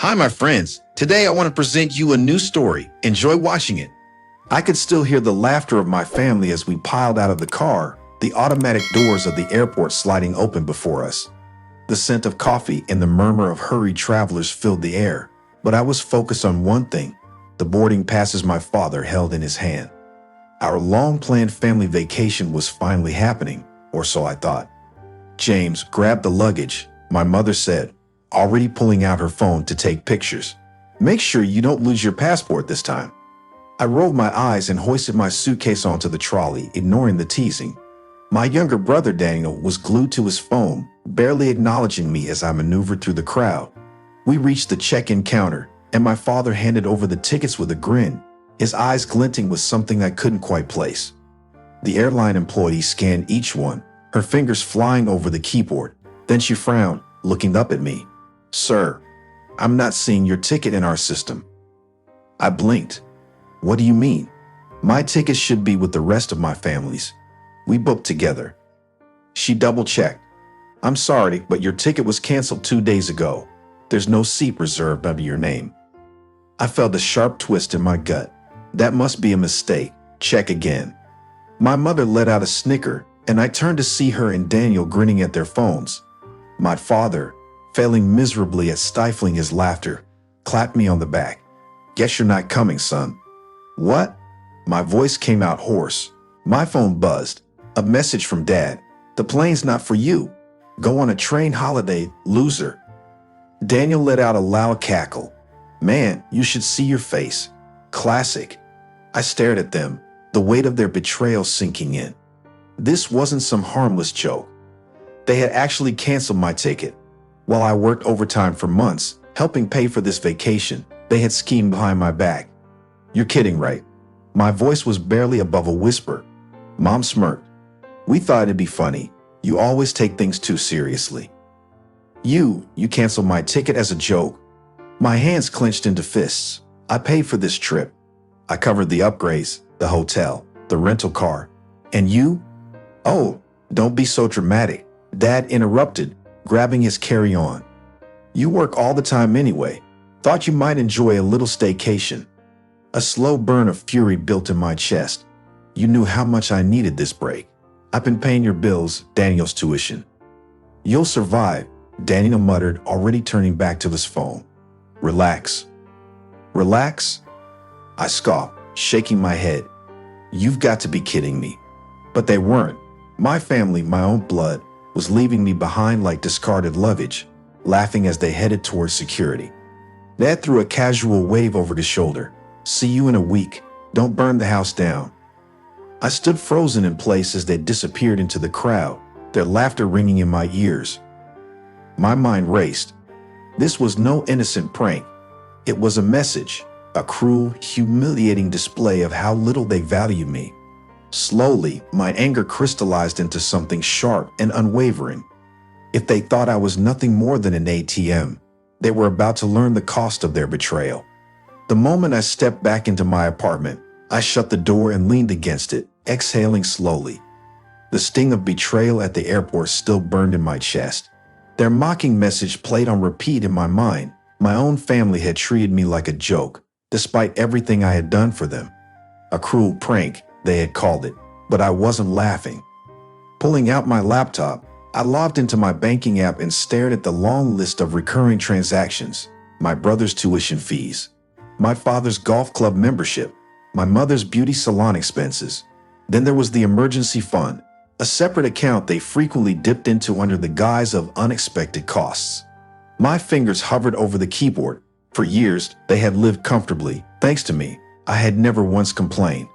Hi, my friends. Today I want to present you a new story. Enjoy watching it. I could still hear the laughter of my family as we piled out of the car, the automatic doors of the airport sliding open before us. The scent of coffee and the murmur of hurried travelers filled the air, but I was focused on one thing, the boarding passes my father held in his hand. Our long-planned family vacation was finally happening, or so I thought. James, grab the luggage, my mother said, already pulling out her phone to take pictures. Make sure you don't lose your passport this time. I rolled my eyes and hoisted my suitcase onto the trolley, ignoring the teasing. My younger brother Daniel was glued to his phone, barely acknowledging me as I maneuvered through the crowd. We reached the check-in counter, and my father handed over the tickets with a grin, his eyes glinting with something I couldn't quite place. The airline employee scanned each one, her fingers flying over the keyboard. Then she frowned, looking up at me. "Sir, I'm not seeing your ticket in our system." I blinked. "What do you mean? My ticket should be with the rest of my family's. We booked together." She double-checked. "I'm sorry, but your ticket was canceled 2 days ago. There's no seat reserved under your name." I felt a sharp twist in my gut. That must be a mistake. Check again. My mother let out a snicker, and I turned to see her and Daniel grinning at their phones. My father, failing miserably at stifling his laughter, clapped me on the back. "Guess you're not coming, son." "What?" My voice came out hoarse. My phone buzzed. A message from Dad. "The plane's not for you. Go on a train holiday, loser." Daniel let out a loud cackle. "Man, you should see your face. Classic." I stared at them, the weight of their betrayal sinking in. This wasn't some harmless joke. They had actually canceled my ticket. While I worked overtime for months, helping pay for this vacation, they had schemed behind my back. "You're kidding, right?" My voice was barely above a whisper. Mom smirked. "We thought it'd be funny. You always take things too seriously." You canceled my ticket as a joke." My hands clenched into fists. "I paid for this trip. I covered the upgrades, the hotel, the rental car. And you?" "Oh, don't be so dramatic," Dad interrupted, grabbing his carry-on. "You work all the time anyway. Thought you might enjoy a little staycation." A slow burn of fury built in my chest. You knew how much I needed this break. "I've been paying your bills, Daniel's tuition." "You'll survive," Daniel muttered, already turning back to his phone. "Relax." "Relax?" I scoffed, shaking my head. "You've got to be kidding me." But they weren't. My family, my own blood, was leaving me behind like discarded luggage, laughing as they headed towards security. Dad threw a casual wave over his shoulder. "See you in a week. Don't burn the house down." I stood frozen in place as they disappeared into the crowd, their laughter ringing in my ears. My mind raced. This was no innocent prank. It was a message, a cruel, humiliating display of how little they value me. Slowly, my anger crystallized into something sharp and unwavering. If they thought I was nothing more than an ATM, they were about to learn the cost of their betrayal. The moment I stepped back into my apartment, I shut the door and leaned against it, exhaling slowly. The sting of betrayal at the airport still burned in my chest. Their mocking message played on repeat in my mind. My own family had treated me like a joke, despite everything I had done for them. A cruel prank, they had called it, but I wasn't laughing. Pulling out my laptop, I logged into my banking app and stared at the long list of recurring transactions, my brother's tuition fees, my father's golf club membership, my mother's beauty salon expenses. Then there was the emergency fund, a separate account they frequently dipped into under the guise of unexpected costs. My fingers hovered over the keyboard. For years, they had lived comfortably, thanks to me. I had never once complained.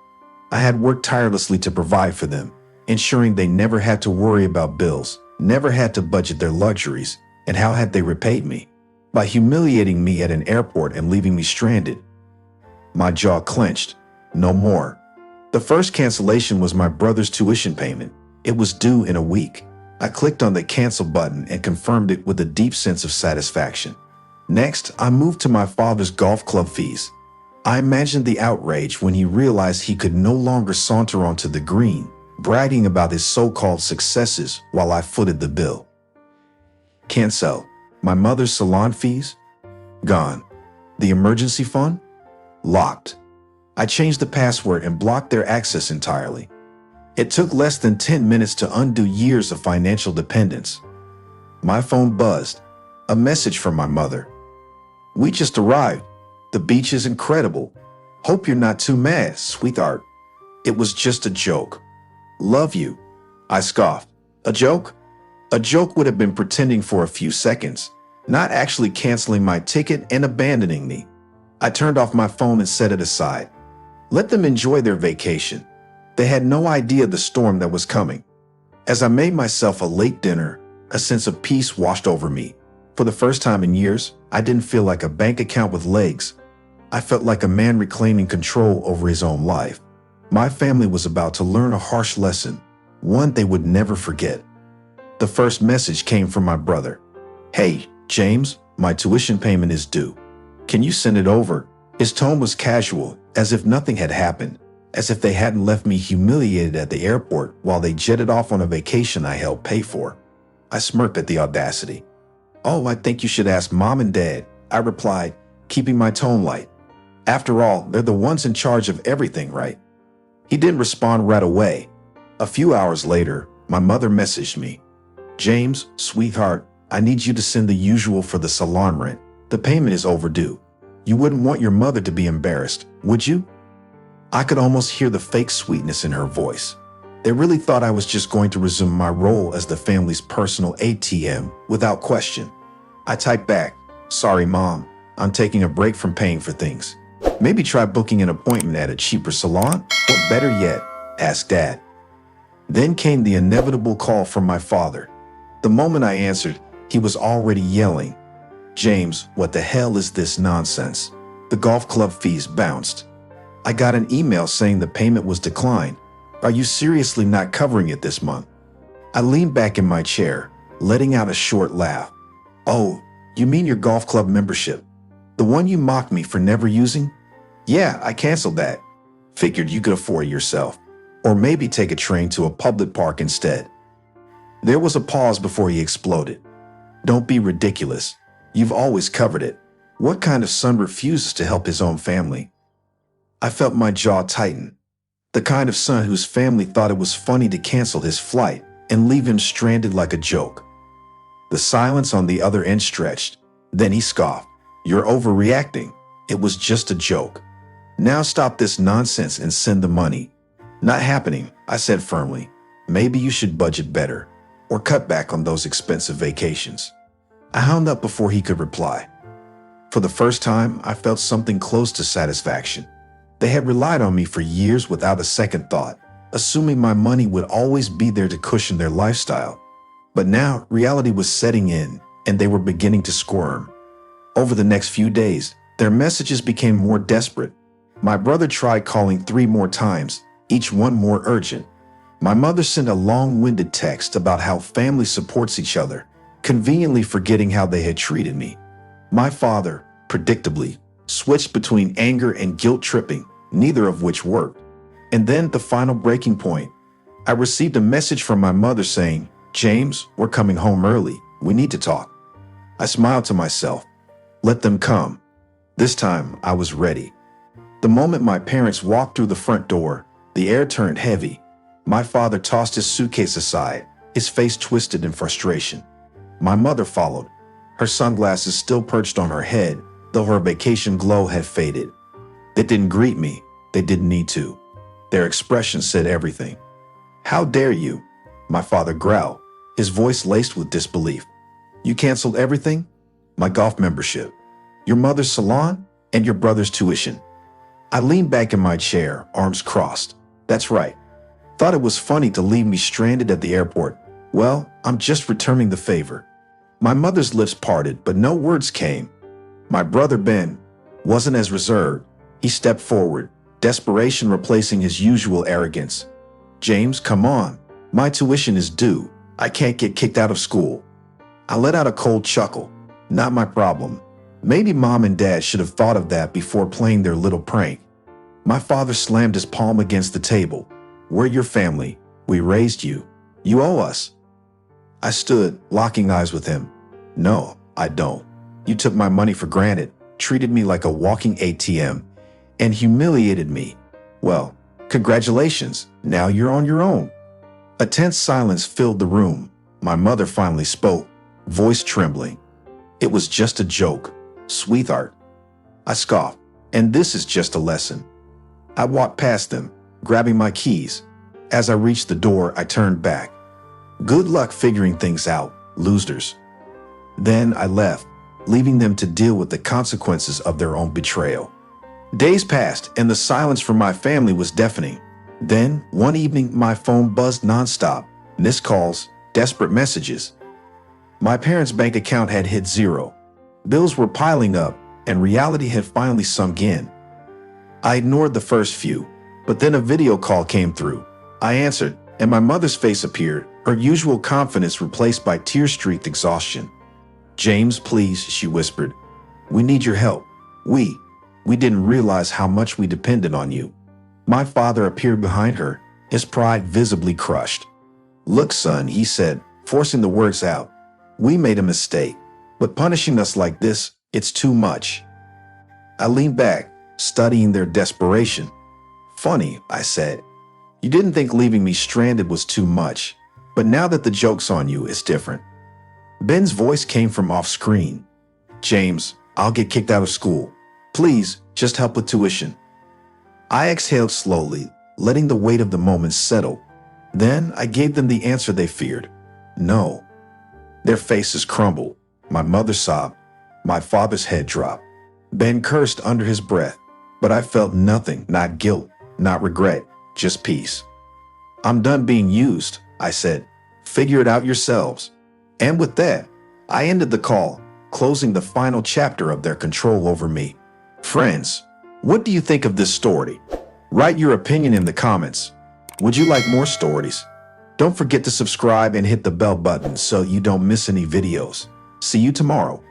I had worked tirelessly to provide for them, ensuring they never had to worry about bills, never had to budget their luxuries, and how had they repaid me? By humiliating me at an airport and leaving me stranded. My jaw clenched. No more. The first cancellation was my brother's tuition payment. It was due in a week. I clicked on the cancel button and confirmed it with a deep sense of satisfaction. Next, I moved to my father's golf club fees. I imagined the outrage when he realized he could no longer saunter onto the green, bragging about his so-called successes while I footed the bill. Cancel. My mother's salon fees? Gone. The emergency fund? Locked. I changed the password and blocked their access entirely. It took less than 10 minutes to undo years of financial dependence. My phone buzzed. A message from my mother. "We just arrived. The beach is incredible. Hope you're not too mad, sweetheart. It was just a joke. Love you." I scoffed. A joke? A joke would have been pretending for a few seconds, not actually canceling my ticket and abandoning me. I turned off my phone and set it aside. Let them enjoy their vacation. They had no idea the storm that was coming. As I made myself a late dinner, a sense of peace washed over me. For the first time in years, I didn't feel like a bank account with legs. I felt like a man reclaiming control over his own life. My family was about to learn a harsh lesson, one they would never forget. The first message came from my brother. "Hey, James, my tuition payment is due. Can you send it over?" His tone was casual, as if nothing had happened, as if they hadn't left me humiliated at the airport while they jetted off on a vacation I helped pay for. I smirked at the audacity. "Oh, I think you should ask Mom and Dad," I replied, keeping my tone light. After all, they're the ones in charge of everything, right? He didn't respond right away. A few hours later, my mother messaged me. "James, sweetheart, I need you to send the usual for the salon rent. The payment is overdue. You wouldn't want your mother to be embarrassed, would you?" I could almost hear the fake sweetness in her voice. They really thought I was just going to resume my role as the family's personal ATM without question. I typed back, "Sorry, Mom, I'm taking a break from paying for things. Maybe try booking an appointment at a cheaper salon, or better yet, ask Dad." Then came the inevitable call from my father. The moment I answered, he was already yelling, "James, what the hell is this nonsense?" The golf club fees bounced. I got an email saying the payment was declined. "Are you seriously not covering it this month?" I leaned back in my chair, letting out a short laugh. "Oh, you mean your golf club membership? The one you mocked me for never using? Yeah, I canceled that. Figured you could afford it yourself. Or maybe take a train to a public park instead." There was a pause before he exploded. "Don't be ridiculous. You've always covered it. What kind of son refuses to help his own family?" I felt my jaw tighten. The kind of son whose family thought it was funny to cancel his flight and leave him stranded like a joke. The silence on the other end stretched. Then he scoffed. "You're overreacting. It was just a joke. Now stop this nonsense and send the money." "Not happening," I said firmly. "Maybe you should budget better, or cut back on those expensive vacations." I hung up before he could reply. For the first time, I felt something close to satisfaction. They had relied on me for years without a second thought, assuming my money would always be there to cushion their lifestyle. But now, reality was setting in, and they were beginning to squirm. Over the next few days, their messages became more desperate. My brother tried calling 3 more times, each one more urgent. My mother sent a long-winded text about how family supports each other, conveniently forgetting how they had treated me. My father, predictably, switched between anger and guilt-tripping, neither of which worked. And then the final breaking point. I received a message from my mother saying, "James, we're coming home early. We need to talk." I smiled to myself. Let them come. This time, I was ready. The moment my parents walked through the front door, the air turned heavy. My father tossed his suitcase aside, his face twisted in frustration. My mother followed, her sunglasses still perched on her head, though her vacation glow had faded. They didn't greet me. They didn't need to. Their expression said everything. "How dare you?" My father growled, his voice laced with disbelief. "You canceled everything? My golf membership, your mother's salon, and your brother's tuition." I leaned back in my chair, arms crossed. That's right. Thought it was funny to leave me stranded at the airport. Well, I'm just returning the favor. My mother's lips parted, but no words came. My brother Ben wasn't as reserved. He stepped forward, desperation replacing his usual arrogance. "James, come on. My tuition is due. I can't get kicked out of school." I let out a cold chuckle. Not my problem. Maybe Mom and Dad should have thought of that before playing their little prank. My father slammed his palm against the table. "We're your family. We raised you. You owe us." I stood, locking eyes with him. "No, I don't." You took my money for granted, treated me like a walking ATM, and humiliated me. Well, congratulations, now you're on your own." A tense silence filled the room. My mother finally spoke, voice trembling. "It was just a joke, sweetheart." I scoffed, "And this is just a lesson." I walked past them, grabbing my keys. As I reached the door, I turned back. "Good luck figuring things out, losers." Then I left, leaving them to deal with the consequences of their own betrayal. Days passed, and the silence from my family was deafening. Then, one evening, my phone buzzed nonstop, missed calls, desperate messages. My parents' bank account had hit zero. Bills were piling up, and reality had finally sunk in. I ignored the first few, but then a video call came through. I answered, and my mother's face appeared, her usual confidence replaced by tear-streaked exhaustion. "James, please," she whispered. "We need your help. We didn't realize how much we depended on you." My father appeared behind her, his pride visibly crushed. "Look, son," he said, forcing the words out. "We made a mistake, but punishing us like this, it's too much." I leaned back, studying their desperation. "Funny," I said. "You didn't think leaving me stranded was too much, but now that the joke's on you, it's different." Ben's voice came from off-screen. "James, I'll get kicked out of school. Please, just help with tuition." I exhaled slowly, letting the weight of the moment settle. Then I gave them the answer they feared. No. Their faces crumbled. My mother sobbed. My father's head dropped. Ben cursed under his breath, but I felt nothing, not guilt, not regret, just peace. "I'm done being used," I said. "Figure it out yourselves." And with that, I ended the call, closing the final chapter of their control over me. Friends, what do you think of this story? Write your opinion in the comments. Would you like more stories? Don't forget to subscribe and hit the bell button so you don't miss any videos. See you tomorrow.